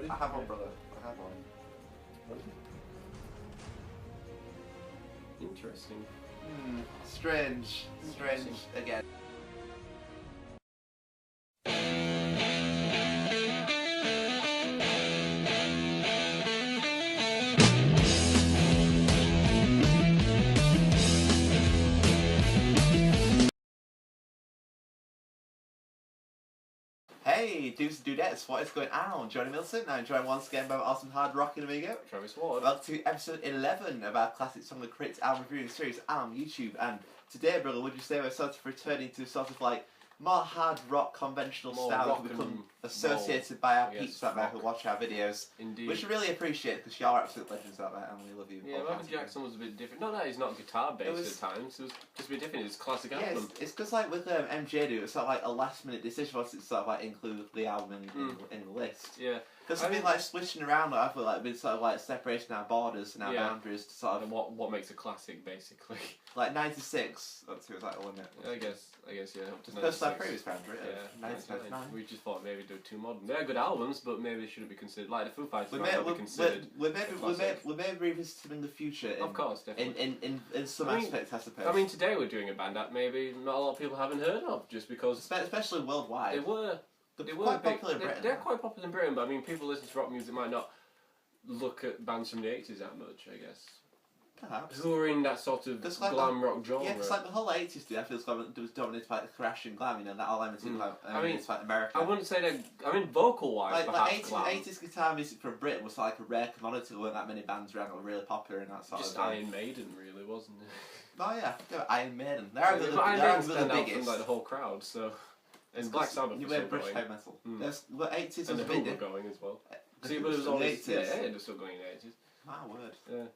ready? I have one, brother. I have one. Interesting. Strange. Strange again. Hey, dudes and dudettes, what is going on? Jonny Middleton, I'm joined once again by my awesome hard rocking amigo, Travis Ward. Welcome to episode 11 of our classic song of the Crypt album reviewing series on YouTube. And today, brother, would you say we're sort of returning to sort of like more hard rock conventional style that become associated by our peeps out there who watch our videos. Indeed. Which we really appreciate because you're absolute legends out there and we love you. Yeah, Michael Jackson was a bit different. Not that he's not guitar based at times, it was just a bit different. It's a classic album. It's because like with MJ do, it's sort of like a last minute decision once it's sort of like include the album in the list. Yeah. Because we've been like switching around, I feel like we've sort of like separating our borders and our boundaries to sort of... And what makes a classic, basically. Like 96, that's who was like the limit. I guess, yeah. Up to that's our previous boundary, yeah. 99. We just thought maybe do too modern. They're good albums, but maybe they shouldn't be considered. Like the Foo Fighters might not be considered. We may revisit them in the future. Of course, definitely. In some aspects, I suppose. I mean, today we're doing a band that maybe not a lot of people haven't heard of, just because... Especially worldwide. They were quite popular in Britain. They're quite popular in Britain, but I mean, people listen to rock music might not look at bands from the 80s that much, I guess. Perhaps. Who are in that sort of glam rock genre. Yeah, because like the whole 80s, I feel it was dominated by the thrash and glam, you know, that all limited it's like America. I wouldn't say that, I mean, vocal-wise, perhaps glam. 80s guitar music from Britain was like a rare commodity. There weren't that many bands around that were really popular in that sort just of... Iron Maiden, really, wasn't it? Oh yeah, Iron Maiden. They're the biggest. From, like, the whole crowd, so... And Black Sabbath you was still British going. Heavy metal. The 80s was and the a bit Who were going as well. See, but it was always... the 80s. Yeah, it was still going in the 80s. My word. Yeah.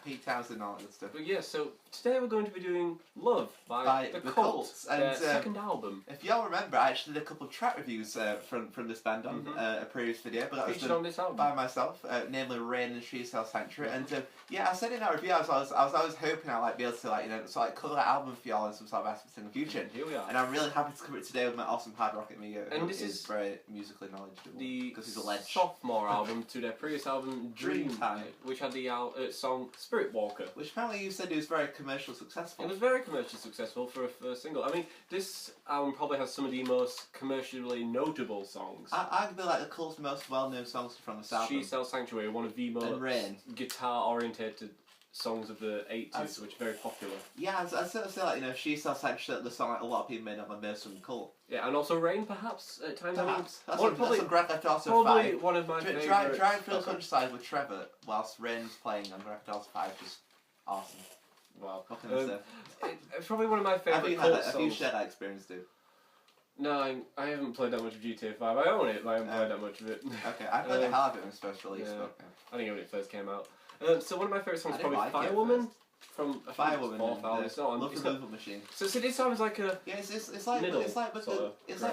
Pete Townsend and all that good stuff. But yeah, so today we're going to be doing Love by The Cult, and their second album. If y'all remember, I actually did a couple of track reviews from this band on a previous video, but that was on this album by myself, namely Rain and She Sells Sanctuary. And yeah, I said in that review, I was always hoping I'd like be able to like sort of cover that album for y'all in some sort of aspects in the future. And here we are. And I'm really happy to cover it today with my awesome hard rock amigo. And this is very musically knowledgeable. The he's a ledge. sophomore album to their previous album Dreamtime, which had the song Spirit Walker. Which apparently you said it was very commercially successful. It was very commercially successful for a first single. I mean, this album probably has some of the most commercially notable songs. Arguably like the Cult's most well-known songs from this album. She Sells Sanctuary, one of the most guitar-oriented songs of the 80s, which is very popular. Yeah, I'd sort of say like, you know, She Sells Sanctuary, the song like a lot of people made up on most from the Cult. Yeah, and also Rain, perhaps, at times. Perhaps. I mean, that's a Grand Theft Auto 5. Probably one of my favourites. Driving through the countryside with Trevor whilst Rain's playing on Grand Theft Auto 5, just awesome. Wow. What can I say? It's probably one of my favourite Cult songs. Have you shared that experience, dude? No, I haven't played that much of GTA 5. I own it, but I haven't played that much of it. Okay, I played the hell out of it when it was first released. Yeah. But, I think when it first came out. So one of my favourite songs is probably Firewoman. From Firewoman, it's not on. Love the Movement Machine. So this album is like a it's like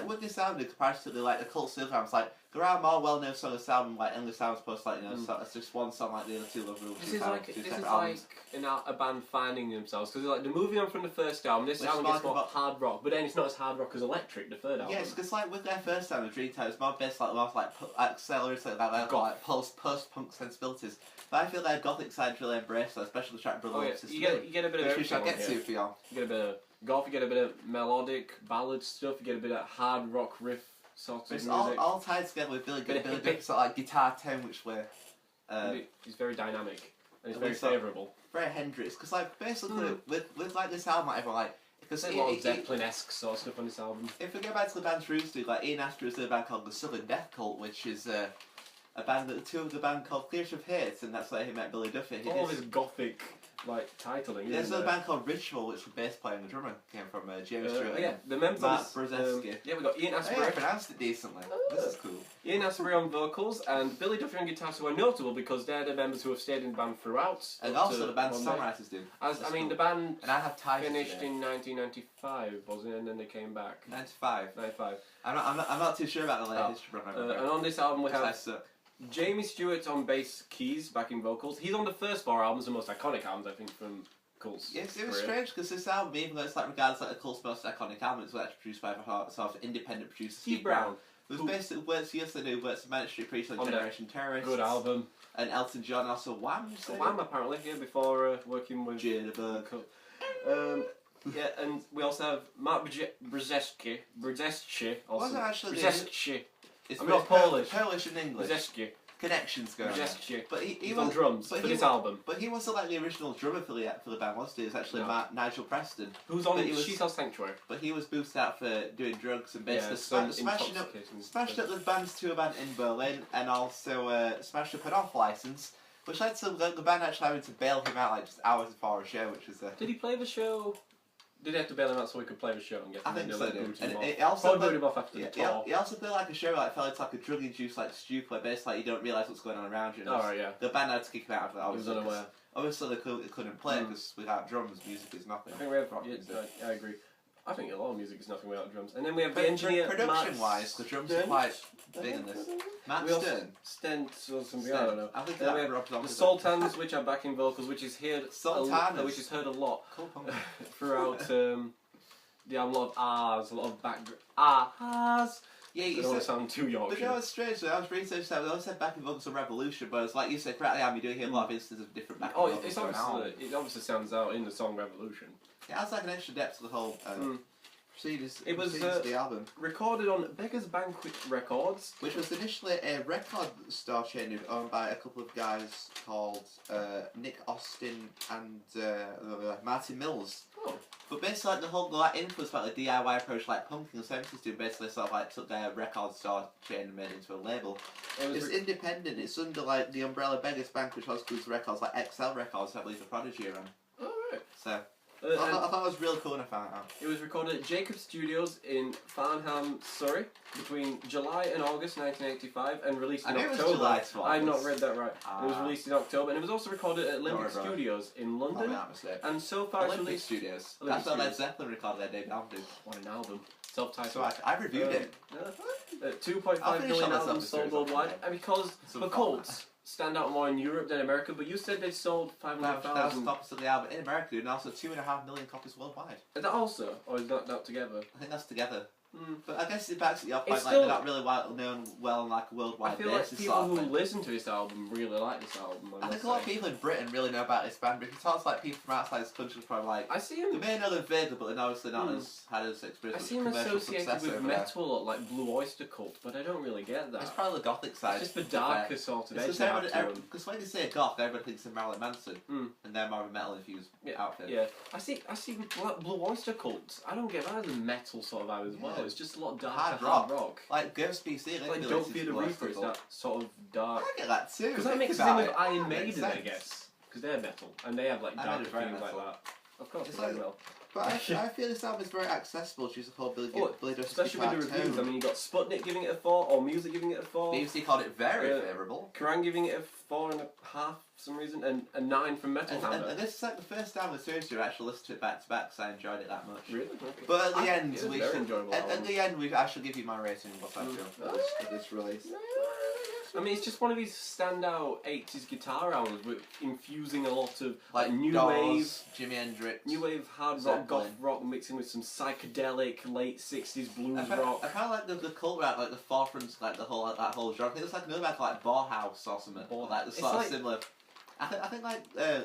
with this album in comparison to like the Cult Silver album. It's like there are more well-known songs on this album, like endless albums, plus like it's just one song like the other two. This is like a band finding themselves because like they're moving on from the first album. This album gets more hard rock, but then it's not as hard rock as Electric, the third album. Yeah, because like with their first album, Dreamtime, it's more based like accelerated like post-punk sensibilities. But I feel their gothic side really embraced that, especially the track Brother You get a bit of everything. Which I'll get to for y'all. You get a bit of goth, you get a bit of melodic ballad stuff, you get a bit of hard rock riff sort of music. It's all tied together with Billy Different sort of like guitar tone, which we're... It's very dynamic, and it's very favourable. Very Hendrix, because like basically with like this album, like, everyone like... There's a lot of Zeppelin-esque sort of stuff on this album. If we go back to the band's roots, dude, like Ian Astor is in a band called the Southern Death Cult, which is... a band that two of the band called Clears of Hate, and that's where he met Billy Duffy. All this gothic like titling. There's a band called Ritual, which the bass player and the drummer came from James Stewart. Yeah, the members. Yeah, we got Ian Asbury. I pronounced it decently. This is cool. Ian Asbury on vocals and Billy Duffy on guitars, who are notable because they're the members who have stayed in the band throughout. And also the band's songwriters do. The band finished in 1995, wasn't it? And then they came back. 95. I'm not too sure about the latest run. And on this album we have Jamie Stewart on bass keys, backing vocals. He's on the first four albums, the most iconic albums I think from Cult's Yes, it was career. strange because this album, even though it's like regarded as like the Cult's most iconic album, it's actually produced by a sort of independent producer, Steve Brown. It was basically works yesterday, works Manic Street Preachers on Generation Terrorists. Good album. And Elton John, also Wham, you say? Wham, apparently, yeah, before working with Jitterbug. Yeah, and we also have Mark Brzezinski. What's it actually? Brzezinski. It's I'm not Polish. Polish and English. Brzezinski. Connections going on. But he he's was on drums for this album. But he wasn't like the original drummer for the band, was he? It was actually Nigel Preston. Who's on She Sells Sanctuary. But he was boosted out for doing drugs and basically smashing up the band's tour band in Berlin, and also smashed up an off license, which led to the band actually having to bail him out like just hours before a show, which was Did he play the show? Did he have to bail him out so he could play the show and get I think so, dude. And it also booted him off after the tour. He also played like a show like felt like a drug-induced like stupid, where basically you don't realise what's going on around you. Oh, yeah. The band had to kick him out of that. He was unaware. Obviously they couldn't play because without drums, music is nothing. I think we have. I agree. I think a lot of music is nothing without drums. And then we have the engineer. Production-wise, the drums are quite big in this. Matt Stern. Or something. I don't know. I think then we have the Sultans, which are backing vocals, which is heard a lot throughout. The album, a lot of ahs, a lot of background ahs. Yeah, you don't sound too Yorkshire. But you know what's strange? So I was researching that. They always said backing vocals on Revolution, but it's like you said, throughout the album, you do hear a lot of instances of different backing vocals. It obviously sounds out in the song Revolution. It adds like an extra depth to the whole It was the album. Recorded on Beggar's Banquet Records, which was initially a record store chain owned by a couple of guys called Nick Austin and Martin Mills. Oh. But basically, like, the whole influence, like the DIY approach, like punk in the 70s, do basically sort of like took their record store chain and made it into a label. It's independent. It's under like the umbrella Beggar's Banquet, which also includes records like XL Records, I believe the Prodigy are on. Oh right. So. I thought it was real cool when I found it out. It was recorded at Jacob Studios in Farnham, Surrey, between July and August 1985, and released in October. It was July 12th. I've not read that right. It was released in October, and it was also recorded at Olympic Studios in London. And so far, Olympic Studios. That's where Led Zeppelin recorded their debut album. What an album! Self-titled. So I reviewed it. 2.5 million albums sold worldwide, and because the Cults stand out more in Europe than America, but you said they sold 500,000 copies of the album in America, and also 2.5 million copies worldwide. Is that also, or is that together? I think that's together. But I guess it backs your point, like, still, they're not really known well on like a worldwide basis. I feel like people who listen to this album really like this album. I think a lot of people in Britain really know about this band, because it talks like people from outside this country probably like. I see them. They may know them vaguely, but they're obviously not as had as experience. I see them associated with metal, like Blue Oyster Cult, but I don't really get that. It's probably the gothic side. It's just the darker sort of edge. Because when you say goth, everybody thinks of Marilyn Manson, and they're more of a metal infused outfit. Yeah, I see with Blue Oyster Cult. I don't get that as a metal sort of vibe as well. It's just a lot darker. Hard rock. Like Ghost PC, like Don't Fear the Reaper, it's that sort of dark. I get that too. Because that mixes in with Iron Maiden, I guess. Because they're metal, and they have like darker themes like that. Of course, it's like, well. But I feel this album is very accessible. She's called Billy especially with the reviews. I mean, you got Sputnik giving it a 4, or Music giving it a 4. BBC called it very favourable. Kerrang giving it a 4.5 for some reason, and a 9 from Metal Hammer. And this is like the first time in the series I actually listened to it back to back, because I enjoyed it that much. Really? Okay. But at the end, I shall give you my rating of what I feel of this release. I mean, it's just one of these standout 80s guitar albums with infusing a lot of like new wave, Jimi Hendrix, new wave hard rock, goth rock, mixing with some psychedelic late 60s blues rock. I kind of like the cult rap, like the forefront, like the whole that whole genre. I think it's like another band like Bauhaus or something. Like the sort of similar. I think like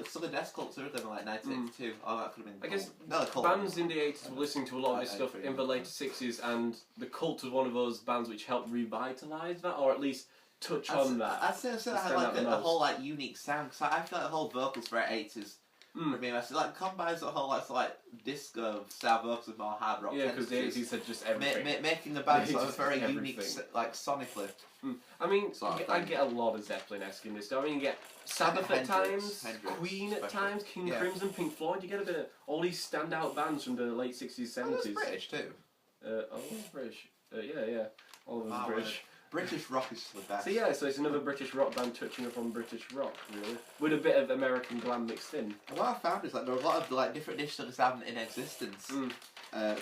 Southern Death Cult too, them in like 1982. Oh, that could have been. I guess bands in the 80s were listening to a lot of this stuff in the later 60s, and the Cult was one of those bands which helped revitalise that, or at least touch on that. I'd say it had like a whole like unique sound, because I feel like the whole vocals for 80s. I mean, like combines the whole like disco style vocals with more hard rock. Yeah, because the 80s had just everything. Making the band sort of very unique, like sonically. I mean, I get a lot of Zeppelin-esque in this stuff. I mean, you get Sabbath at times, Queen at times, King Crimson, Pink Floyd. You get a bit of all these standout bands from the late 60s, 70s. Oh, British too. British. Yeah. All of them British. British rock is the best. So yeah, so it's another British rock band touching up on British rock, really, with a bit of American glam mixed in. And what I found is like there are a lot of like different discs of this album in existence.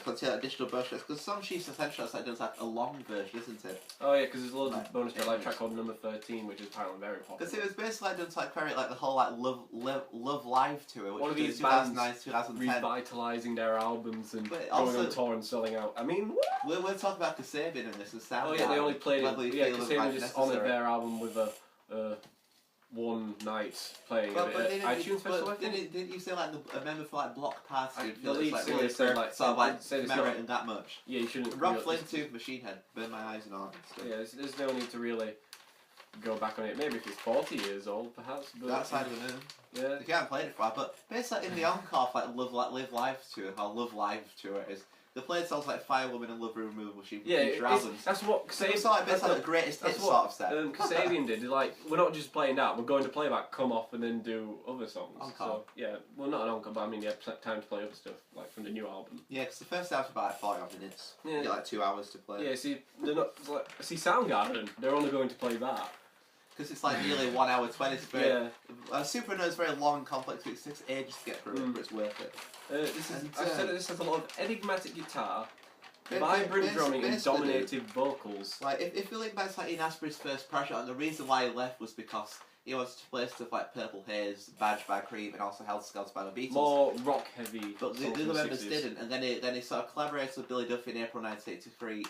contain additional bonus tracks, because some sheets essentially does like a long version, isn't it? Oh yeah, because there's loads of bonus track live track called number 13, which is apparently very popular. Because it was basically done to like query like the whole like Love Live tour, which one of was these 2009 2010, revitalising their albums and but going also, on tour and selling out. I mean, we're talking about Kasabian in this and sound. Oh yeah, they only played it. Yeah, Kasabian just honoured necessary. their album with a one night playing But iTunes Festival. Didn't you say like a member for like Block Party? The lead singer said like commemorating that much. Yeah, you shouldn't. Rob Flynn too, Machine Head, Burn My Eyes and all. Yeah, there's no need to really go back on it. Maybe if it's 40 years old, perhaps. But that side of the moon. Yeah. They can't play it for a while, but basically in the encore like Live Live tour, or Love Live tour it is. They played songs like Fire Woman and Love Removal Machine. Yeah, that's what Kasabian. It's like the greatest hits sort of set. Kasabian did. Like, we're not just playing that. We're going to play that, come off, and then do other songs. Encore. So yeah, well not an encore, but I mean, yeah, time to play other stuff like from the new album. Yeah, because the first album's about like 40 minutes. Yeah. You get like 2 hours to play. Yeah, see, they're not like Soundgarden. They're only going to play that. Because it's like nearly 1 hour 20. Yeah. Super is very long and complex, but it takes ages to get through it, but it's worth it. I've said that this has a lot of enigmatic guitar, vibrant drumming, and dominated vocals. Like, if you look back to like Ian Astbury's first project, and the reason why he left was because he wanted to play stuff like Purple Haze, Badge by Cream, and also Hell Skells by the Beatles. More rock heavy. But the other members didn't, and then he sort of collaborated with Billy Duffy in April 1983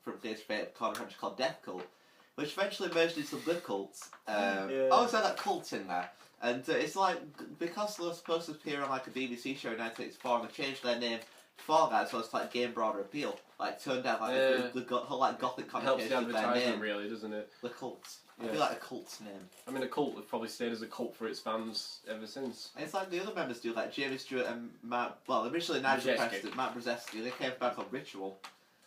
from Theatre Fate, called a project called Death Cult, which eventually merged into The Cult. I always had that cult in there. And it's like, because they were supposed to appear on like a BBC show in 1984, and they changed their name for that, so it's like gain broader appeal. Like, turned out like the whole like gothic connotation of their name. Really, doesn't it? The Cult. I feel like a cult's name. I mean, a cult has probably stayed as a cult for its fans ever since. And it's like the other members do, like Jamie Stewart and Matt, well, originally Nigel Preston, Matt Brzezinski, they came back on Ritual.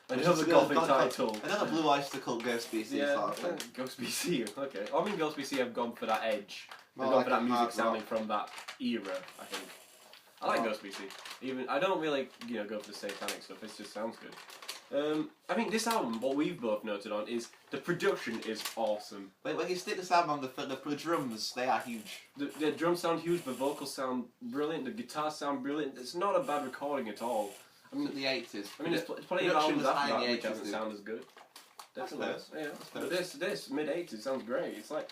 Another gothic title. Another Blue Oyster Cult Ghost BC sort of thing. Ghost BC, okay. I mean, Ghost BC have gone for that edge. They've gone for that music sounding from that era, I think. I like Ghost BC. Even I don't really, go for the satanic stuff. It just sounds good. I mean, this album, what we've both noted on is the production is awesome. When you stick this album on the drums, they are huge. The drums sound huge, the vocals sound brilliant, the guitars sound brilliant. It's not a bad recording at all. I mean, the 80s. I mean, there's plenty of albums after that which doesn't sound as good. Definitely. Yeah. But this mid 80s sounds great. It's like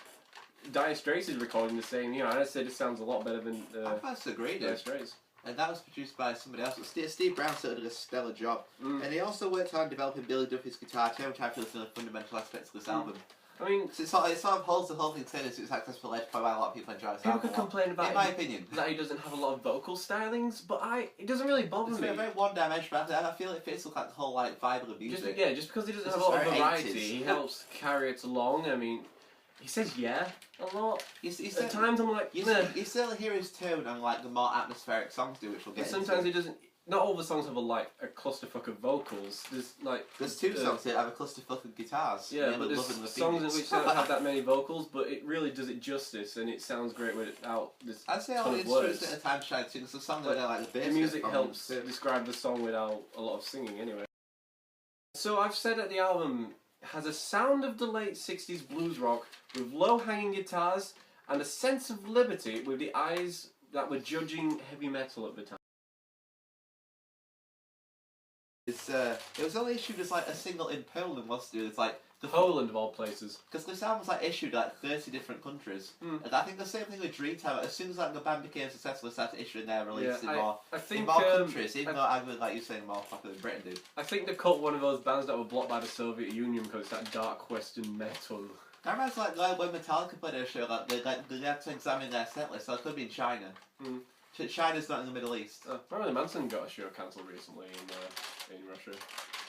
Dire Straits is recording the same. I'd say this sounds a lot better than I first agreed. Dire Straits. And that was produced by somebody else. Steve Brown sort of did a stellar job. And he also worked on developing Billy Duffy's guitar too, which I feel is one of the fundamental aspects of this album. I mean, it sort of holds the whole thing together, so it's accessible edge for why a lot of people enjoy this album. People could complain about, in my opinion, that he doesn't have a lot of vocal stylings, but it doesn't really bother me. It's very one-dimensional. I feel it fits with like the whole like vibe of the music. Just because he doesn't have a lot of variety, he helps carry it along. I mean, he says a lot. At times I'm like, you still hear his tone on like the more atmospheric songs do, which we'll get sometimes into. He doesn't. Not all the songs have a clusterfuck of vocals. There's 2 songs that have a clusterfuck of guitars. Yeah, but there's songs in which don't have that many vocals, but it really does it justice, and it sounds great without this. I'd say all the instruments at a time shine too. Because the song that like the bass. The music helps describe the song without a lot of singing, anyway. So I've said that the album has a sound of the late 60s blues rock with low-hanging guitars and a sense of liberty with the eyes that were judging heavy metal at the time. It was only issued as like a single in Poland, wasn't it? It's like Poland of all places. Because this album was like issued like 30 different countries. And I think the same thing with Dreamtime. As soon as like the band became successful, they started issuing their release in more countries, even though I would like you saying more popular in Britain, dude. I think the Cult one of those bands that were blocked by the Soviet Union because it's that dark Western metal. I remember like when Metallica played their show, like they had to examine their set list, so it could be in China. China's not in the Middle East. Marilyn Manson got a show cancelled recently in Russia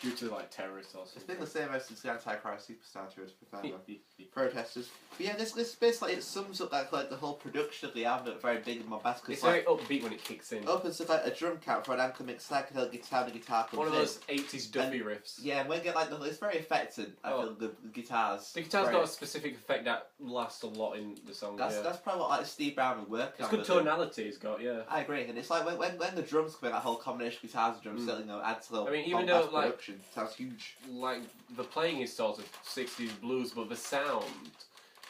due to like terrorists or something. It's been the same ever since the Antichrist Superstar tour, to be fair. Protesters. But yeah, this basically it sums up like the whole production of the album at very big and bombastic. It's very upbeat when it kicks in. Opens with like a drum count for an anchor-mix psychedelic guitar and the guitar comes one of those 80s Duffy riffs. Yeah, and we get like it's very effective. I feel the guitars. The guitar's got a specific effect that lasts a lot in the song. That's probably what like Steve Brown would work on. It's good tonality it's got, yeah. I agree, and it's like when the drums come in, that whole combination of guitars and drums still adds to the even though production. Sounds huge. Like the playing is sort of 60s blues, but the sound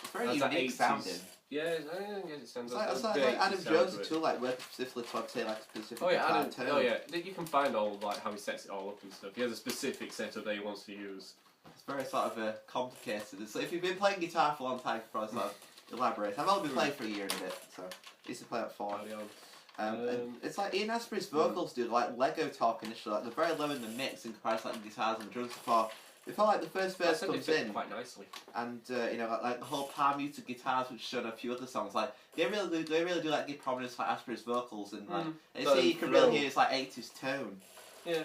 it's very unique sounding. Yeah, I guess it sounds it's like Adam Jones too, like working specifically to say like a specific tone. Oh yeah, you can find all like how he sets it all up and stuff. He has a specific setup that he wants to use. It's very sort of complicated. So if you've been playing guitar for a long time, you can probably sort of elaborate. I've only been playing for a year and a bit, so I used to play at 4. And it's like Ian Astbury's vocals do like Lego talk initially, like they're very low in the mix in comparison to like the guitars and the drums before like the first verse comes in quite nicely. And you know like the whole palm muted guitars which shown a few other songs, like they really do like give prominence to like Astbury's vocals and like you can really hear his like 80s tone. Yeah.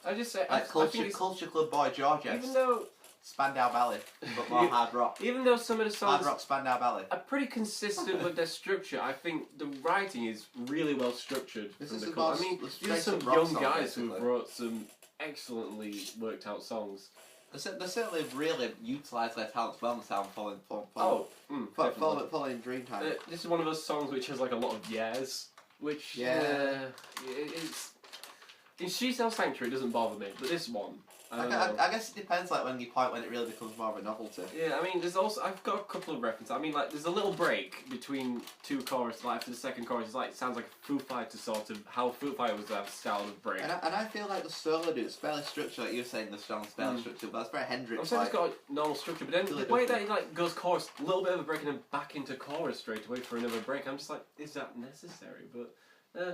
I just say like Culture Club Boy George. Even though Spandau Ballet, but more hard rock. Even though some of the songs hard rock Spandau Ballet are pretty consistent with their structure, I think the writing is really well structured. I mean, there's some young guys who wrote some excellently worked out songs. They certainly really utilised their talents well in the sound following Dreamtime. This is one of those songs which has like a lot of yeahs, which it's in She Sells Sanctuary it doesn't bother me, but this one. I guess it depends like when it really becomes more of a novelty. Yeah, I mean there's also I've got a couple of references. I mean like there's a little break between two choruses, like after the second chorus it's like it sounds like a Foo Fighters sort of how Foo Fighters would have style of break. And I feel like the solo it's fairly structured, like you're saying the song's fairly structured, but that's very Hendrix. I'm saying it's got a normal structure, but then the way that it like goes chorus, a little bit of a break and then back into chorus straight away for another break, I'm just like, is that necessary? But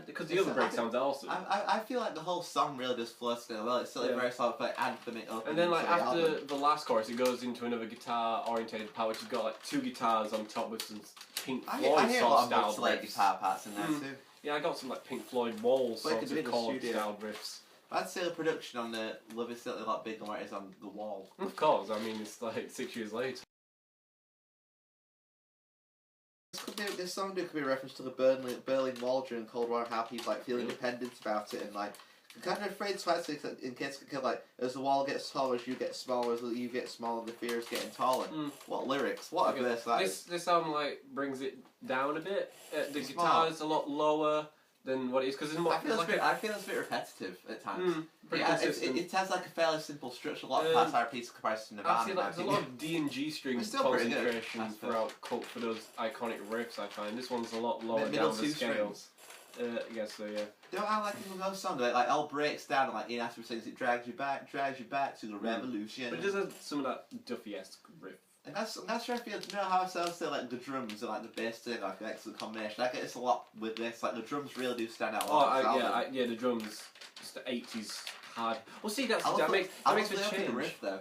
because the other break sounds awesome. I feel like the whole song really does flow together well. It's still very sort of like anthemic opening. And then like after the last chorus, it goes into another guitar-orientated part, which has got like two guitars on top with some Pink Floyd sort of style riffs. Guitar parts in there too. Yeah, I got some like Pink Floyd Walls sort of chord style riffs. I'd say the production on the Love Is Certainly a lot bigger than what it is on The Wall. Of course, I mean it's like 6 years later. This song could be a reference to the Berlin Wall during Cold War and how people like feel independent about it and like kind of afraid to actually in case like as the wall gets taller as you get smaller, as you get smaller the fear is getting taller. What lyrics, what a verse that is. This album like brings it down a bit. The guitar is a lot lower than what it is because I feel it's a bit repetitive at times. It has like a fairly simple structure. A lot of parts are repeats in comparison to Nirvana. Actually, like, there's a lot of D and G string concentration throughout for those iconic riffs. I find this one's a lot lower down the scale. I guess so. Yeah. Don't I like in most songs like all breaks down and like Ian Astbury sings it drags you back to the revolution. But it does have some of that Duffy-esque riff. And that's where I feel, you know how I say like the drums and like the bass thing, like an excellent combination. I get this a lot with this, like the drums really do stand out a lot. The drums, just the 80s hard. Well see, that makes a change. The riff though.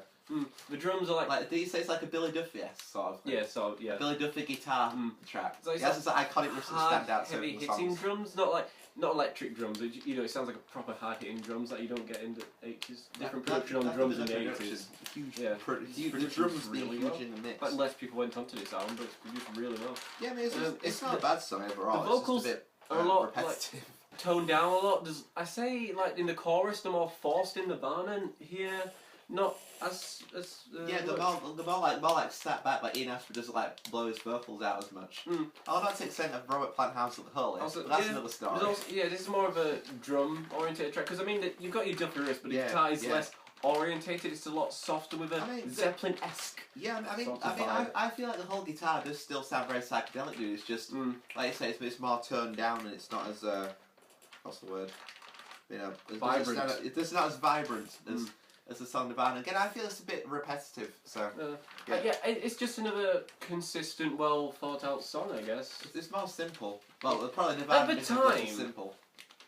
The drums are like... do you say it's like a Billy Duffy-esque sort of thing? Yeah, A Billy Duffy guitar track. So it's it's like iconic riffs that stand out. Heavy hitting drums, not electric drums. It sounds like a proper hard hitting drums that you don't get in the 80s. Different production on drums in the 80s. The drums really huge in the mix. Like less people went onto this album, but it's produced really well. Yeah, I mean it's not a bad song overall. The vocals are a lot repetitive. Toned down a lot. I say like in the chorus, they're more forced in Nirvana, and here not as they're more like sat back, like Ian Astbury doesn't like blow his vocals out as much. Although not to the extent of Robert Plant House at the Hull is, but that's another story. This is more of a drum orientated track because I mean you've got your Duffy riffs, but the guitar is less orientated. It's a lot softer with a Zeppelin-esque. Yeah, I feel like the whole guitar does still sound very psychedelic, dude. It's just like you say, it's more toned down and it's not as what's the word? Vibrant. It's not as vibrant as the song Nirvana. Again, I feel it's a bit repetitive. So it's just another consistent, well thought out song, I guess. It's more simple. Well, probably Nirvana at the time simple.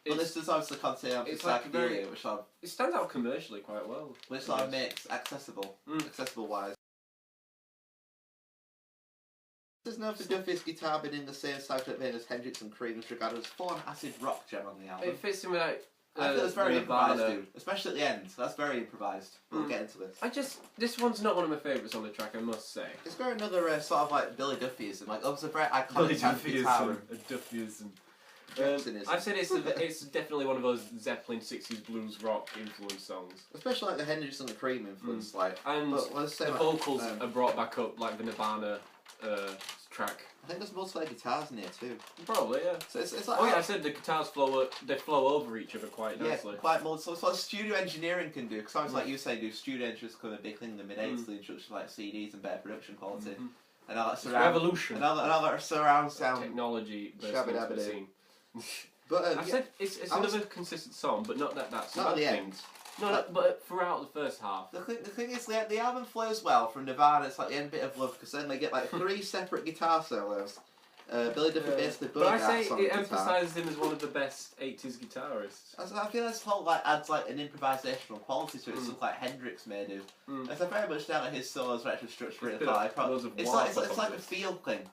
But this does obviously contain psychedelia, which it stands out commercially quite well. Which sort of makes accessible wise. There's no for Duffy's guitar being in the same psychedelic vein as Hendrix and Cream, which regarded as full-on acid rock gem on the album. It fits in with I feel it's very improvised, dude. Especially at the end. That's very improvised. We'll get into this. This one's not one of my favourites on the track, I must say. It's got another sort of like Billy Duffyism. Like, obviously very iconic Billy Duffyism. I'd say it's definitely one of those Zeppelin 60s blues rock influence songs. Especially like the Hendrix and the Cream influence. And the vocals are brought back up like the Nirvana track. I think there's multiple guitars in here too. Probably, yeah. So it's like I said the guitars flow over each other quite nicely. Yeah, quite more. So it's what studio engineering can do. Because like you say, studio engineers become a big thing in the mid-80s, the introduction like CDs and better production quality. And I like revolution. And I like surround sound. Technology versus scene. But I said it's another consistent song, but not that's not at the end. No, but throughout the first half. The thing is, the album flows well from Nirvana. It's like the end bit of love because then they get like 3 separate guitar solos. Billy Duffy basically but I say it emphasises him as one of the best 80s guitarists. I feel this whole like adds like an improvisational quality to it. It's something like Hendrix may do. It's very much down like his solos are actually structured really high. It's like a feel thing.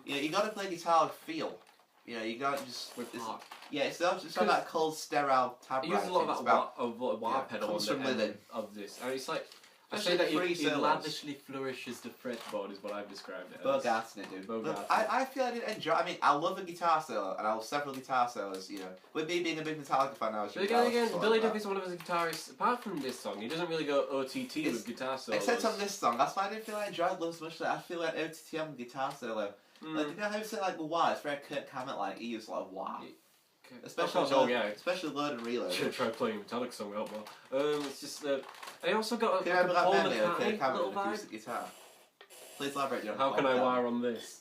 You know, you got to play guitar with feel. You know, you don't just with heart. Yeah, it's not just that cold sterile tab. He uses a lot of that wah pedal on the end of this. And it's like I say that he lavishly flourishes the fretboard is what I've described it as. Bogarts in it, dude. Look, I feel I didn't enjoy. I mean, I love a guitar solo, and I love several guitar solos. You know, with me being a big Metallica fan, I was. But again, Billy Duffy's one of his guitarists. Apart from this song, he doesn't really go OTT with guitar solos. Except on this song, that's why I didn't feel I enjoyed Love so much. That I feel like OTT on the guitar solo. Like, you know how you say like wah? It's very Kirk Hammett like. He uses a lot of wah. Especially Load and Reload. Should have tried playing a Metallica song out well. It's just I also got a Paul McCartney little vibe. Guitar. Please elaborate, John. How can I wire on this?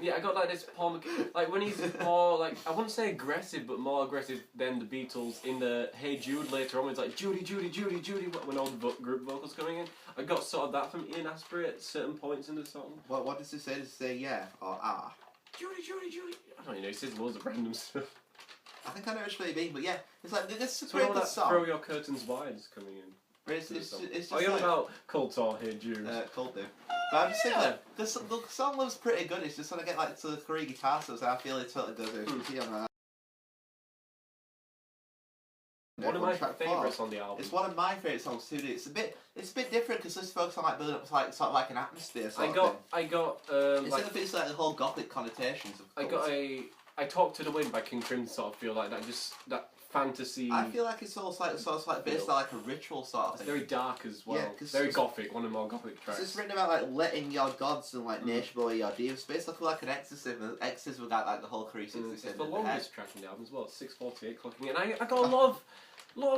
Yeah, I got like this Paul McCartney, like when he's more like I wouldn't say aggressive, but more aggressive than the Beatles in the Hey Jude later on. When it's like Judy, Judy, Judy, Judy, when all the group vocals coming in. I got sort of that from Ian Astbury at certain points in the song. What does it say? Does it say yeah or ah? Judy, Judy, Judy. I don't know. He says loads of random stuff. I think I know which way you mean, but yeah, it's like this is a great good song. Throw Your Curtains Wide is coming in. But it's just you're like, about Cold Tar Hey Jude. Cold Dude. But I'm just thinking, like, the song looks pretty good. It's just when I get like to the 3 guitar solos, I feel it totally does OTT on that. One of my favourites on the album. It's one of my favourite songs too. It's a bit different because this focus on like building up to like sort of like an atmosphere. I got instead of it's like the whole gothic connotations. I Talk to the Wind by King Crimson sort of feel like that fantasy. I feel like it's almost like based on like a ritual sort of thing. It's very dark as well. Yeah, very gothic. One of the more gothic tracks. It's written about like letting your gods and like nation away your demons. It's basically like an exorcism. Exorcism without like the whole 360. It's the longest track in the album as well. 6:48 clocking in. I got a lot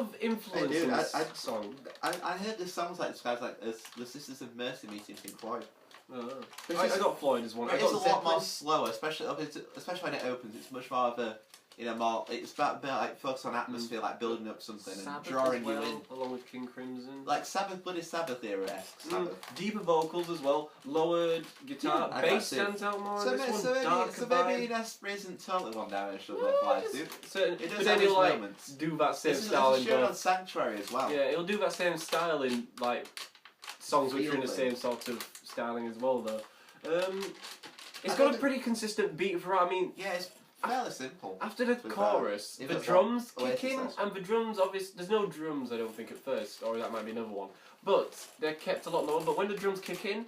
of influence in this song. I heard this song like described like as the Sisters of Mercy meeting Pink Floyd. I got Floyd as one. It's a lot more slower, especially when it opens. It's much more of a it's about like focus on atmosphere, like building up something Sabbath and drawing as well, you in. Along with King Crimson. Like Sabbath, Bloody Sabbath era-esque. Deeper vocals as well, lowered guitar, bass stands out more in this one. So maybe Ian Astbury isn't totally one dimensional like but then he'll like do that same style in both. On Sanctuary as well. Yeah, he'll do that same style in like songs which are in the same sort of styling as well though. It's got a pretty consistent beat for I mean it's fairly simple. After the chorus, the drums kick in, and the drums, obviously, there's no drums, I don't think, at first, or that might be another one. But they're kept a lot lower. But when the drums kick in,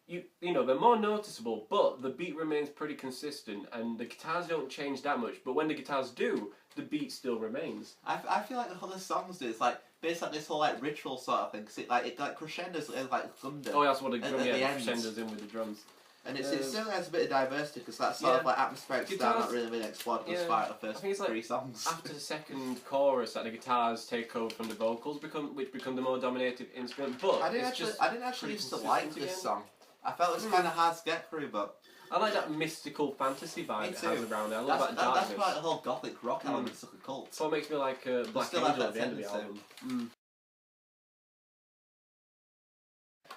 you know, they're more noticeable, but the beat remains pretty consistent, and the guitars don't change that much. But when the guitars do, the beat still remains. I feel like the whole songs do. It's like based on this whole like ritual sort of thing. Cause it like crescendos like thunder. Oh, that's what the crescendos in with the drums. And it certainly has a bit of diversity because that sort of like atmospheric style not really been explored despite the first 3 songs. After the second chorus, that the guitars take over from the vocals, which become the more dominated instrument. But I didn't actually used to like this song. I felt it was kind of hard to get through, but I like that mystical fantasy vibe it has around there. I love that darkness. That's why the whole gothic rock element's like a cult. So it makes me like Black Angel at the end of the album.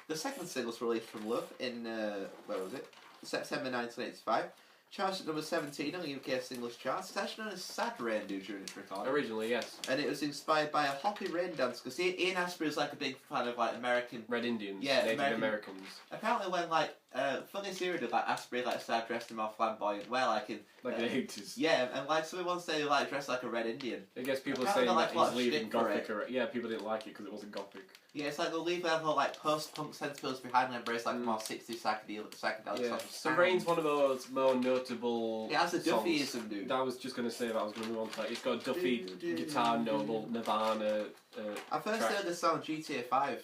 The second single was released from Love in, where was it? September 1985. Charged at number 17 on the UK singles charts. It's actually known as Sad Rain due during its recording. Originally, yes. And it was inspired by a hoppy rain dance, because Ian Astbury is like a big fan of like American... Red Indians, Native Americans. Apparently when like, for this era, like Astbury like started dressing more flamboyant, like in... Like the 80s. Yeah, and like somebody once said he like dressed like a Red Indian. I guess people are saying that he's leaving Gothic. Yeah, people didn't like it because it wasn't Gothic. Yeah, it's like they'll leave their whole like post-punk sensibilities behind and embrace like more 60s psychedelic sort of So Rain's one of those more notable has a Duffyism, dude. I was just going to say that, I was going to move on to that. It's got a Duffy guitar, noble, Nirvana I first heard this song on GTA 5,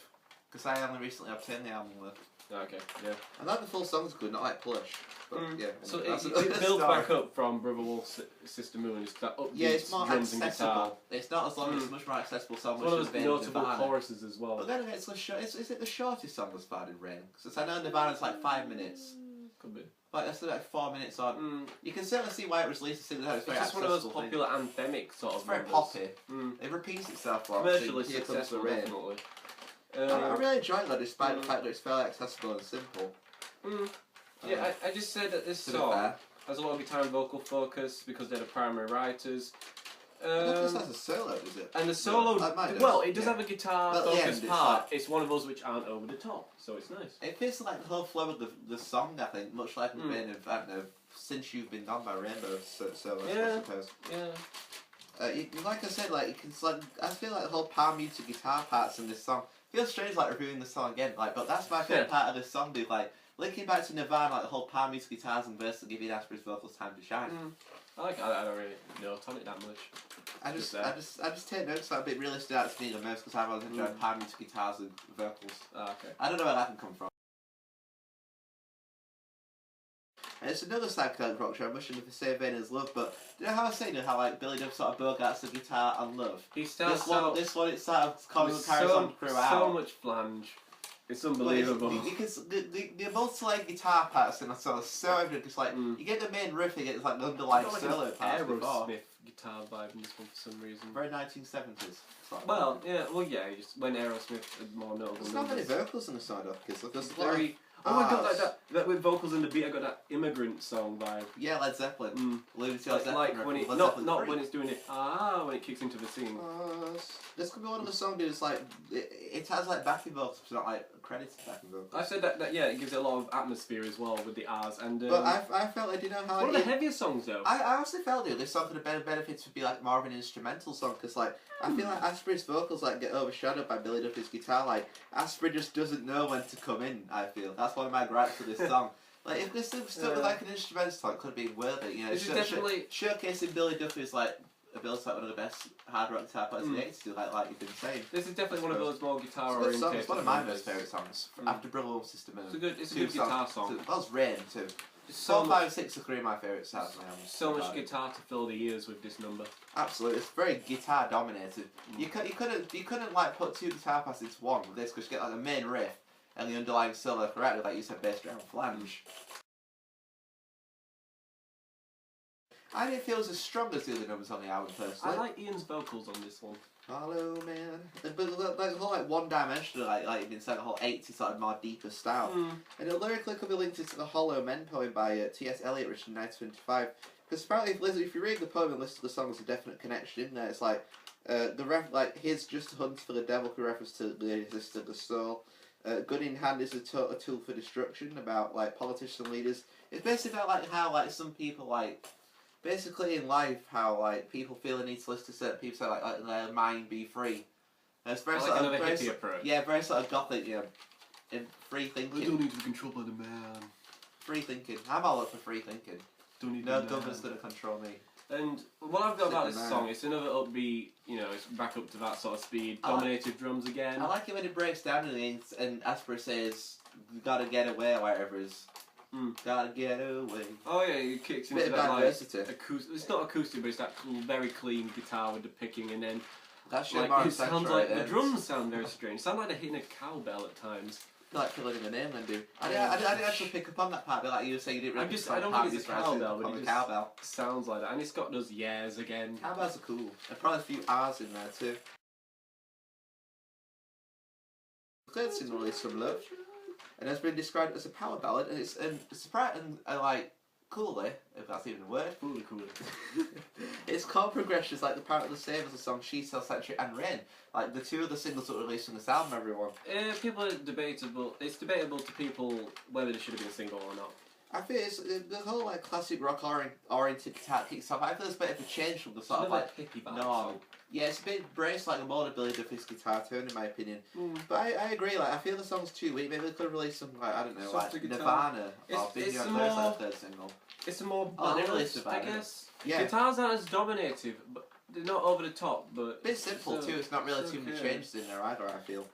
because I only recently obtained the album with. Okay, yeah. I like the full song's good, not like Plush. But yeah. So it builds back up from Brother Wolf's Sister Moon. It's that upbeat it's more drums and guitar. It's not as long, it's much more accessible song. It's one of those notable choruses as well. But then again, is it the shortest song that's found in Rain? Because I know Nirvana's like 5 minutes. Could be. Like that's like 4 minutes on. You can certainly see why it was released as single. It's just one of those popular anthemic sort of. It's very poppy. It repeats itself well. Commercially successful, definitely. I really enjoy that, despite the fact that it's fairly accessible and simple. Yeah, I just said that this song has a lot of guitar and vocal focus because they're the primary writers. I don't think this has a solo, does it? And the solo, well, it does have a guitar focused part. It's one of those which aren't over the top, so it's nice. It feels like the whole flow of the song, I think, much like the vein of, I don't know, Since You've Been Gone by Rainbow solo, I suppose. Yeah. Like I said, like, I feel like the whole power music guitar parts in this song feels strange, like reviewing the song again, like, but that's my favourite part of this song, dude. Like, linking back to Nirvana, like the whole power music guitars and verse that give Asper's vocals time to shine. I don't really know Tonic that much. I just take notes that a bit really stood out to me the most because I've always enjoyed power music guitars and vocals. Okay. I don't know where that can come from. And it's another psychedelic rock show, much in the same vein as Love, but do you know how I was saying how like Billy Duff sort of bogarts the guitar and Love? He starts this one it sort of carries on throughout. So much flange. It's unbelievable. Because the multi-layered guitar parts in the song are so evident. It's like you get the main riff, you get like the underlying solo parts. Aerosmith guitar vibe in this one for some reason. Very 1970s. Well, yeah, just when Aerosmith had more notable. There's not many vocals in the side off because there's very. Oh my god, that with vocals in the beat, I got that Immigrant song vibe. Yeah, Led Zeppelin. Like when it not when it's doing it when it kicks into the singing. This could be one of the songs. It's like it has like backing vocals, but not like credited backing vocals. I said that it gives it a lot of atmosphere as well with the R's and. But I felt I didn't know how. One of the heavier songs though. I honestly felt this song could have better benefits to be like more of an instrumental song because like I feel like Asprey's vocals like get overshadowed by Billy Duffy's guitar. Like Asprey just doesn't know when to come in. I feel that's one of my gripes with this song. Like if this was stuck with like an instrumental song, it could have been worth it. You know, this is definitely showcasing Billy Duffy's like ability, like one of the best hard rock guitar players in the 80s, like you've been saying. This is definitely one of those more guitar oriented. It's one of my most favourite songs after Brother Sister Moon. It's a good guitar song. That was Rain too. 4, 5, 6 are 3 of my favourite songs. So much guitar to fill the ears with this number. Absolutely, it's very guitar dominated. You couldn't like put 2 guitar parts into one with this because you get like the main riff and the underlying solo correctly, like you said, bass drum flange. I didn't feel as strong as the other numbers on the album personally. I like Ian's vocals on this one. Hello, man. But like the whole like one-dimensional, like you've been saying, the whole 80s sort of more deeper style. And it lyrically could be linked to the Hollow Men poem by T.S. Eliot, written in 1925. Because apparently, if you read the poem and listen to the song, there's a definite connection in there. It's like here's just a hunt for the devil, who refers to the existence of the soul. Gun in hand is a tool for destruction. About like politicians and leaders. It's basically about like how like some people like. Basically in life, how like people feel the need to listen to certain people, so like let their mind be free. And it's very like sort of another hippie approach. Yeah, very sort of gothic, you know, in free thinking. I don't need to be controlled by the man. Free thinking. I'm all up for free thinking. Don't need no government's gonna control me. And what I've got about this song, it's another upbeat, you know, it's back up to that sort of speed, dominated drums again. I like it when it breaks down and Asper says, "You gotta get away," or whatever it is. Gotta get away. Oh yeah, he kicks into that like acoustic. It's not acoustic, but it's that cool, very clean guitar with the picking, and then like it sounds like the drums sound very strange. Sound like they're hitting a cowbell at times. Like filling in the name, then do. I didn't actually pick up on that part, but like you were saying, you didn't really. I don't think it's a cowbell, but it just sounds like that, and it's got those yeahs again. Cowbells are cool. And probably a few R's in there too. Third single released from Love. And has been described as a power ballad, and it's surprising and like coolly, if that's even a word. Coolly. Its chord progression is like the part of the same as the song "She Sells Sanctuary" and "Rain." Like the 2 other singles that were released from this album, everyone. People are debatable. It's debatable to people whether they should have been a single or not. I think it's the whole like classic rock oriented guitar kicks off. I feel it's a bit of a change from the sort of like hippie vibe. No. Yeah, it's a bit braced like a more Billy Duffy's guitar tone in my opinion. But I agree, like I feel the song's too weak. Maybe they could have released something like, I don't know, like Nirvana or Big Young Bears like third single. It's a more balanced, I guess. Yeah. Guitars aren't as dominative, but they're not over the top, but... A bit simple too, it's not really too many changes in there either, I feel.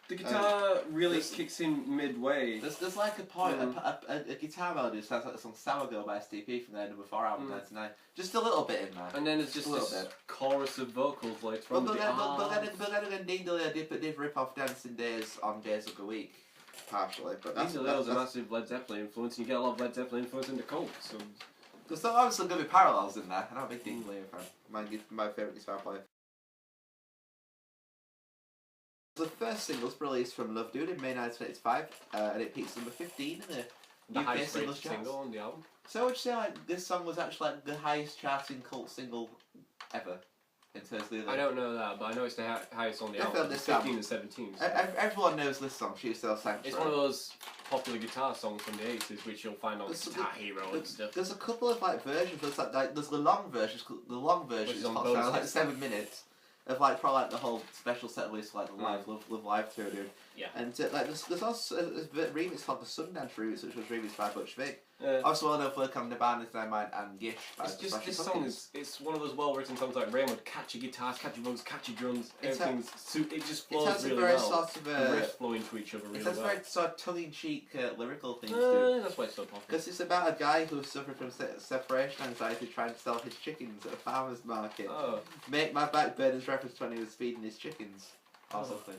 The guitar really kicks in midway. There's like a point, a guitar melody that sounds like the song Sour Girl by STP from their number 4 album, 99. Just a little bit in there. And then there's just this chorus of vocals later on. But then again, Dean Dilly did rip off Dancing Days on Days of the Week. partially. But These are a massive Led Zeppelin influence, and you get a lot of Led Zeppelin influence in the Cult. So there's obviously going to be parallels in there. And I'm a big Dean Liam fan. My favourite guitar player. The first single was released from Love Dude in May 1985, and it peaks number 15 in the UK highest singles charts. single on the album. So would you say like this song was actually like the highest charting Cult single ever? In terms of the I don't know that, but I know it's the highest on the album. It's 15 and 17. So. Everyone knows this song, She's Still Sanctuary. It's one of those popular guitar songs from the 80s, which you'll find on Guitar Hero and stuff. There's a couple of like versions. There's the long version. The long version is like 7 minutes. Of like probably like the whole special set list, like the live Love Live tour, dude. Yeah. And like there's also a remix called the Sundance remix, which was remixed by Butch Vig. Also well known for Come to Band, Is My Mind, and Gish. It's just this song it's one of those well written songs like Rain with catchy guitars, catchy vocals, catchy drums. It just flows really well. Sort of the riffs flow into each other really well. It's a very sort of tongue-in-cheek lyrical thing. That's why it's so popular. Because it's about a guy who suffered from separation anxiety trying to sell his chickens at a farmer's market. Oh. Make my back burn his reference when he was feeding his chickens. Or something.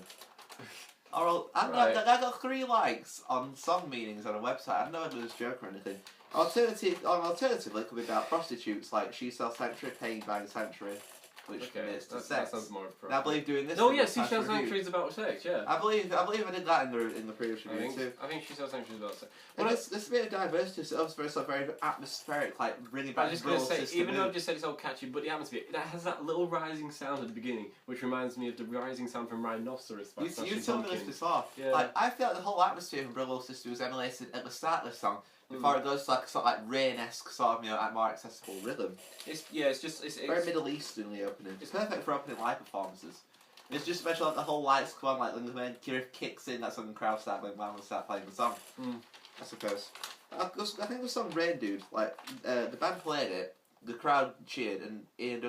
I got 3 likes on song meanings on a website. I don't know whether it was a joke or anything. Alternatively, it could be about prostitutes, like She Sells Sanctuary, Paying by Sanctuary, which relates to sex. That sounds more appropriate. And I believe doing this. Oh yeah, She Sells Sanctuary is about sex. Yeah. I believe I did that in the previous review too. I think She Sells Sanctuary is about sex. Well, there's a bit of diversity. So it's very atmospheric, like really back. I was just going to say, even though I've just said it's all catchy, but the atmosphere that has that little rising sound at the beginning, which reminds me of the rising sound from Rhinoceros. You told me this before. Yeah. Like I feel like the whole atmosphere from Brillo Sister was emulated at the start of this song. Before it goes to like a sort of like rain-esque sort of like more accessible rhythm. It's very Middle Easternly opening. It's perfect for opening live performances. It's just special like the whole lights come on, like when the main riff kicks in, that's when the crowd start going wild and start playing the song. I suppose. I think the song Rain Dude, like the band played it, the crowd cheered, and Ian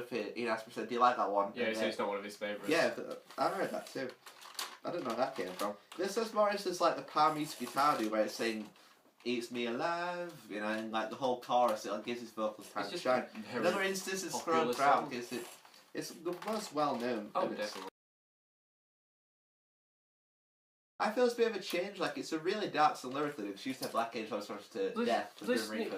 Asper said, "Do you like that one?" Yeah, he said it's not one of his favourites. Yeah, I heard that too. I don't know where that came from. This is more just like the power music guitar do, where it's saying "Eats me alive," you know, and like the whole chorus, it gives his vocals time to shine. Another instance is Scroll Crowd, because it's the most well known. Oh, definitely. I feel it's a bit of a change, like it's a really dark song lyrically, because she used to have Black Angel reference to death,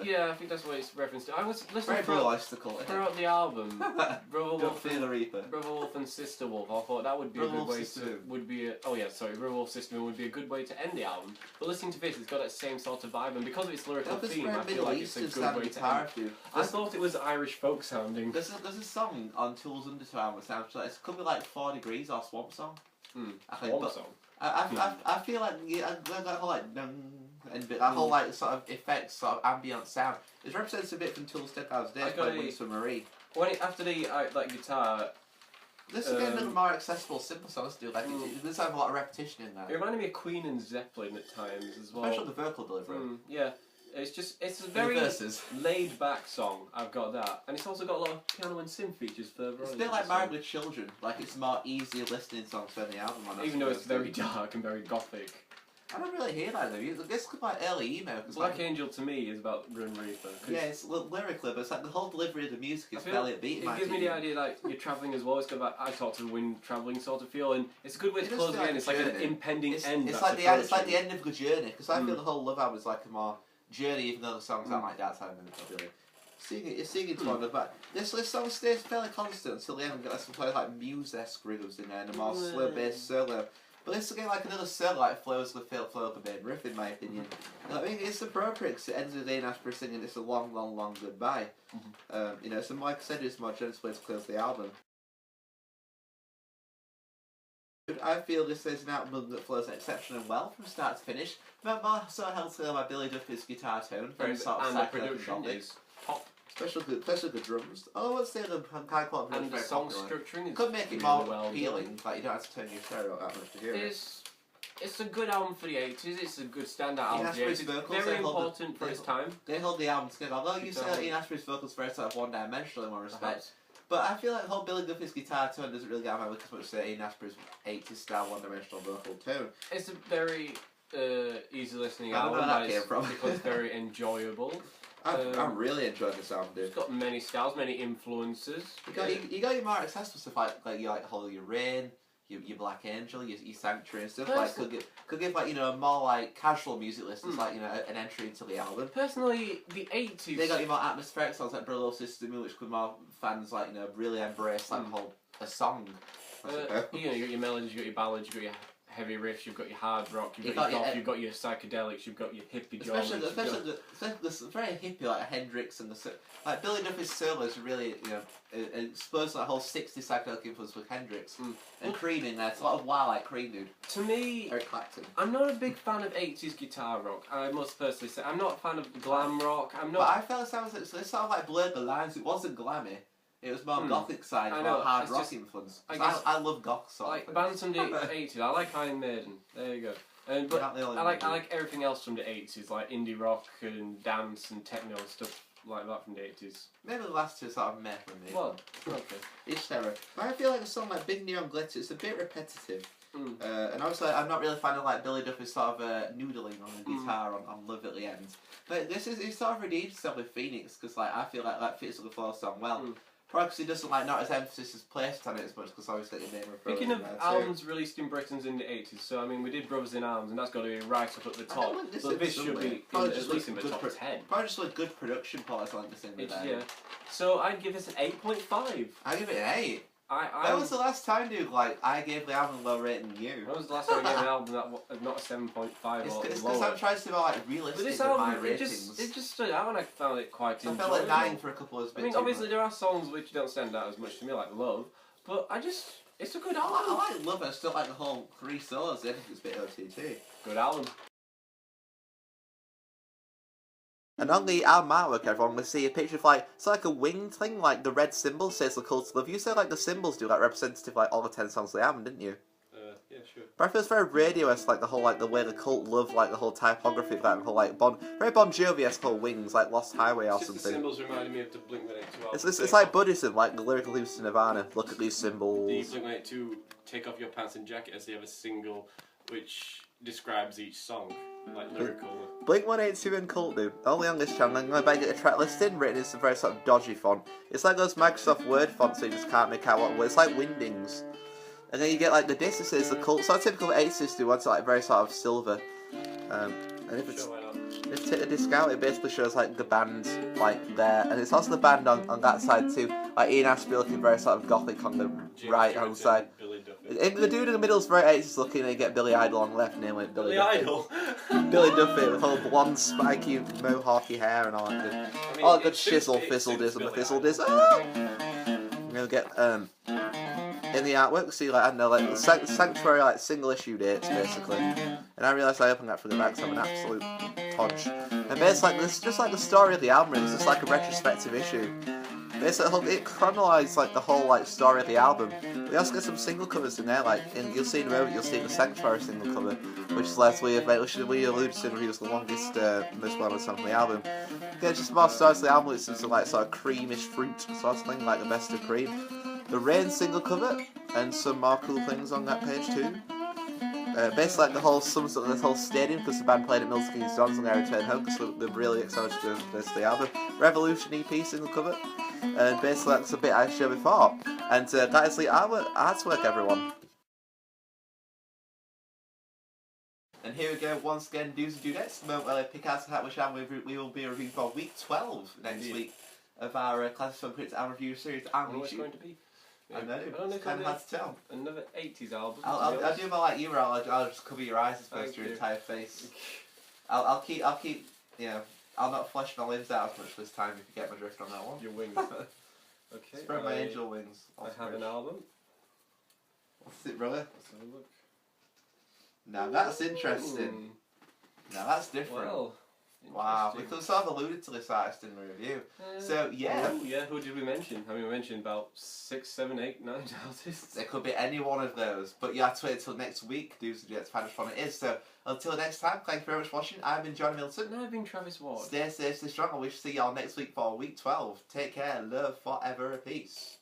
yeah, I think that's what it's referenced to. I was listening throughout the album, Brother Wolf Feel the Reaper. Brother Wolf and Sister Wolf, I thought that would be a good way to, Brother Wolf Sister Wolf would be a good way to end the album, but listening to this, it's got that same sort of vibe, and because of its lyrical theme, I feel like it's a good way to end. I thought it was Irish folk sounding. There's a song on Tool's Undertow album, it could be like 4 Degrees or Swamp Song. I think, Swamp Song? I feel like that whole like and that whole like sort of effects, sort of ambient sound. It represents a bit from Tool's 10,000 Days by Winston Marie. After the guitar. This is getting a little more accessible, simple songs to do. Like it does have a lot of repetition in there. It reminded me of Queen and Zeppelin at times as well. Especially the vocal delivery. Yeah. It's a very laid back song, I've got that. And it's also got a lot of piano and synth features further on. It's a bit like Married with Children, like it's more easier listening songs than the album on. Even though it's very dark and very gothic. I don't really hear that though. This could be like early emo. Black Angel to me is about Grim Reaper. Yeah, it's lyrically, but it's like the whole delivery of the music is fairly upbeat. It gives me the idea like you're travelling as well. It's got that I Talk to the Wind travelling sort of feel, and it's a good way to close the end. It's like an impending end. It's like the end of the journey, because I feel the whole Love album is like a more journey, even though the songs aren't like that time really. You're singing to one of but this song stays fairly constant until the end. We've got some like Muse-esque rhythms in there and a more slow bass solo. But this is again like another solo like flows the main riff in my opinion. I mean it's appropriate because it ends with Ian Asper singing "It's a long, long, long goodbye." You know, so like I said, it's more generous way to close the album. I feel this is an album that flows exceptionally well from start to finish. More so held together by Billy Duffy's guitar tone, very sort of and the production is top. Especially the drums. Although I would say the high quality and the song structuring is could make it more appealing. Like you don't have to turn your stereo out that much to hear it. It's a good album for the 80s. It's a good standout album for the 80s. It's very important for its time. They hold the album together. Although you say Ian Asper's vocals very sort of one-dimensional in one respect. But I feel like the whole Billy Duffy's guitar tone doesn't really get out of my way as much as Ian Asper's 80s style one-dimensional vocal tone. It's a very easy listening album. I don't know where that came from. Because it's very enjoyable. I'm really enjoying this album, dude. It's got many styles, many influences. You got your more accessible stuff like you like Hollow Your Rain, your Black Angel, your Sanctuary and stuff. Like could give like a more like casual music list as like an entry into the album. Personally, the 80s. They got your more atmospheric songs like Brother Sister Me, which could more fans like really embrace like a song. You got your melodies, you got your ballads, you got your heavy riffs, you've got your hard rock, you've got your goth, you've got your psychedelics, you've got your hippie genres. Especially the very hippie like Hendrix and like Billy Duffy's solos really it exposed that whole 60s psychedelic influence with Hendrix and Cream in there. It's a lot of like Cream, dude. To me, Eric Clapton. I'm not a big fan of 80s guitar rock. I must personally say I'm not a fan of glam rock. I'm not. But I felt it sort of like blurred the lines. It wasn't glammy. It was more gothic side, more hard rock influence. I love goth songs. Like bands from the 80s. I like Iron Maiden. There you go. But I like everything else from the 80s, like indie rock and dance and techno and stuff like that from the 80s. Maybe the last two sort of meh for me. Well, okay. Each era. But I feel like a song like Big Neon Glitter, it's a bit repetitive. And obviously I'm not really a fan of like Billy Duffy's sort of noodling on the guitar on Love at the End. But it's sort of redeemed itself with Phoenix, because like I feel like that fits with the floor song well. Probably because he doesn't like not as emphasis is placed on it as much, because obviously the name of Speaking of albums released in Britain in the 80s, so I mean we did Brothers in Arms and that's got to be right up at the top. But this should be at least in the top 10. Probably just with good production quality like this in there. Yeah. So I'd give this an 8.5. I give it an 8. When was the last time, dude, like, I gave the album a lower rating than you? When was the last time I gave an album that not a 7.5 or lower? It's because I'm trying to be more, like, realistic with my ratings. It just stood out and I found it quite enjoyable. I felt like 9 for a couple of bits. I mean, obviously there are songs which don't stand out as much to me, like Love, but it's a good album. I like Love, I still like the whole 3 solos, I think it's a bit OTT. Good album. And on the album artwork, everyone, we see a picture of, like, it's like a winged thing, like the red symbol says the cult of love. You said, like, the symbols do, like, representative, like, all the 10 songs of the album, didn't you? Yeah, sure. But I feel it's very radio-esque, like, the whole, like, the way the cult love, like, the whole typography of that, the whole, like, very Bon Jovi-esque whole wings, like Lost Highway or something. The symbols reminded me of the Blink-182 album. It's like Buddhism, like the lyrical lyrics to Nirvana. Look at these symbols. The Blink-182 Take Off Your Pants and Jacket, as they have a single which describes each song. Like lyrical. Blink-182 and Cult, dude. Only on this channel. I'm going to get a track listing written in some very sort of dodgy font. It's like those Microsoft Word fonts, so you just can't make out what. It's like Windings. And then you get like the disc that says the Cult. So typical 80s do want like very sort of silver. And if it's if you take the disc out, it basically shows like the band like there, and it's also the band on that side too. Like Ian Ashby looking very sort of gothic on the right hand side. The dude in the middle is very 80s looking, and you get Billy Idol on the left, namely Billy Duffy. Idol? Billy Duffy with whole blonde, spiky, mohawky hair and all that good. I mean, all that good shizzle, fizzle, dizzle, fizzle, dizzle. I'm gonna get, in the artwork, see, like, I don't know, like, Sanctuary, like, single issue dates, basically. And I realised I opened that from the back, so I'm an absolute podge. And basically, like, this is just like the story of the album, it's just like a retrospective issue. Basically, it chronologises like the whole like story of the album. We also get some single covers in there, like you'll see in a moment. You'll see the Sanctuary single cover, which is last we alluded to in reviews the longest, most well-known song on the album. Yeah, just more stories of the album. It's some like sort of creamish fruit sort of thing, like the best of cream. The Rain single cover and some more cool things on that page too. Basically, like the whole this whole stadium, because the band played at Milton Keynes Dons on their return home, because they're really excited to do this the album. Revolution EP single cover, and basically that's a bit I showed before. And that is the artwork, everyone. And here we go once again, do's and dudettes. The moment where I pick out the hat, which we will be reviewing for week 12 next week of our Classic Film Critics and Review series. What's going to be? I know, it's kind of hard to tell. Another 80s album. I'll do my like you, I'll just cover your eyes as opposed to your entire face. I'll keep, I'll not flesh my limbs out as much this time if you get my drift on that one. Your wings. Okay. Spread my angel wings. I have an album. What's it, brother? Let's have a look. Now that's interesting. Now that's different. Well, wow, we could sort of alluded to this artist in the review. So, yeah. Oh, yeah, who did we mention? I mean, we mentioned about 6, 7, 8, 9 artists. There could be any one of those, but you have to wait until next week, dudes and dudettes, find which one it is. So, until next time, thank you very much for watching. I've been Jonny Middleton. And I've been Travis Ward. Stay safe, stay strong, and we shall see y'all next week for week 12. Take care, love, forever, peace.